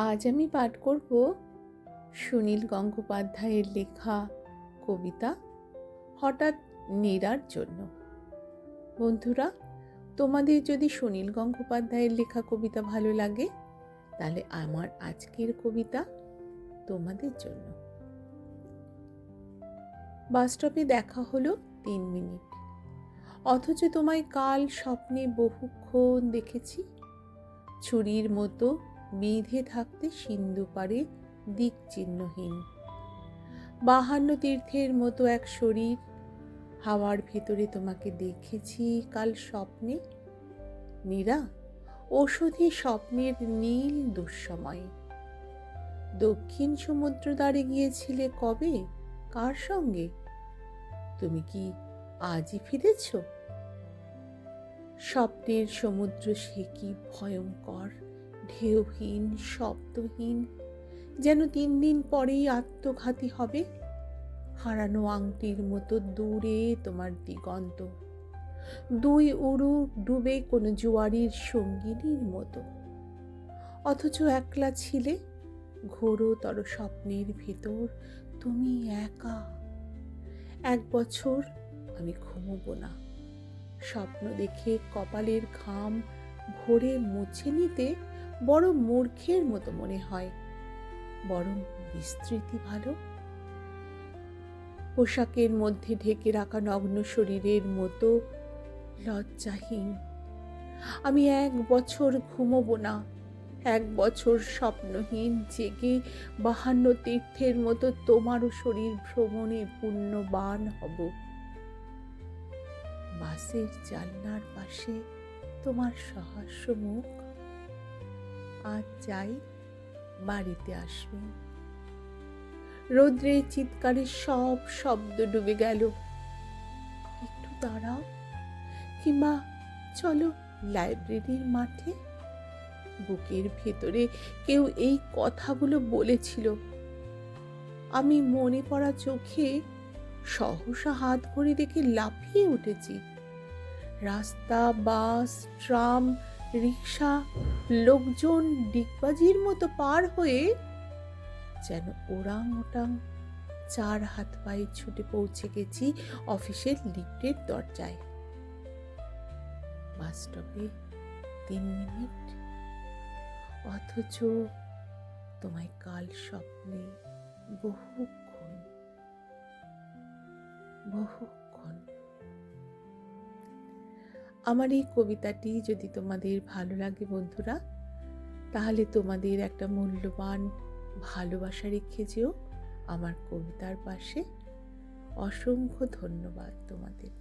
আজ আমি পাঠ করব সুনীল গঙ্গোপাধ্যায়ের লেখা কবিতা হঠাৎ নীরার জন্য। বন্ধুরা, তোমাদের যদি সুনীল গঙ্গোপাধ্যায়ের লেখা কবিতা ভালো লাগে, তাহলে আমার আজকের কবিতা তোমাদের জন্য। বাসস্টপে দেখা হলো 3 মিনিট, অথচ তোমায় কাল স্বপ্নে বহুক্ষণ দেখেছি। ছুরির মতো বেঁধে থাকতে সিন্ধু পারে দিক চিহ্নহীন। 52 তীর্থের মতো এক শরীর, হাওয়ার ভেতরে তোমাকে দেখেছি কাল স্বপ্নে। নীরা, ওষুধি স্বপ্নের নীল দুঃসময়ে। দক্ষিণ সমুদ্র দ্বারে গিয়েছিলে কবে, কার সঙ্গে? তুমি কি আজই ফিরেছ? স্বপ্নের সমুদ্র সে কি ভয়ঙ্কর, ঢেউহীন, শব্দহীন, যেন 3 দিন পরেই আত্মঘাতী হবে। হারানো আংটির মতো দূরে তোমার দিগন্ত, 2 উরু ডুবে কোনো জোয়ারির সঙ্গিনীর মতো। অথচ একলা ছিলে ঘোরতর স্বপ্নের ভেতর, তুমি একা। 1 বছর আমি ঘুমোবো না। স্বপ্ন দেখে কপালের ঘাম ভরে মুছে নিতে বড় মূর্খের মতো মনে হয়, বরং বিস্তৃতি ভালো। পোশাকের মধ্যে ঢেকে রাখা নগ্ন শরীরের মতো লজ্জাহীন। আমি 1 বছর ঘুমোবো না, 1 বছর স্বপ্নহীন জেগে 52 তীর্থের মতো তোমারও শরীর ভ্রমণে পুণ্যবান হব। বাসের জানলার পাশে তোমার সহাস্য মুখ, আজ যাই, বাড়িতে আসবে। রৌদ্রের চিৎকারে সব শব্দ ডুবে গেল। একটু দাঁড়াও, কিংবা চলো লাইব্রেরির মাঠে। বুকের ভেতরে কেউ এই কথাগুলো বলেছিল। আমি মনে পড়া চোখে সহসা হাত ঘড়ি দেখে লাফিয়ে উঠেছি। রাস্তা, বাস, ট্রাম, রিক্সা, লোকজন ডিগবাজির মতো পার হয়ে যেন ওরাং ওটাং 4 হাত পায়ে ছুটে পৌঁছে গেছি অফিসের লিফটের দরজায়। বাস স্টপে 3 মিনিট, অথচ তোমায় কাল স্বপ্নে বহুক্ষণ। আমার এই কবিতাটি যদি তোমাদের ভালো লাগে বন্ধুরা, তাহলে তোমাদের একটা মূল্যবান ভালোবাসা রেখে যেও আমার কবিতার পাশে। অসংখ্য ধন্যবাদ তোমাদের।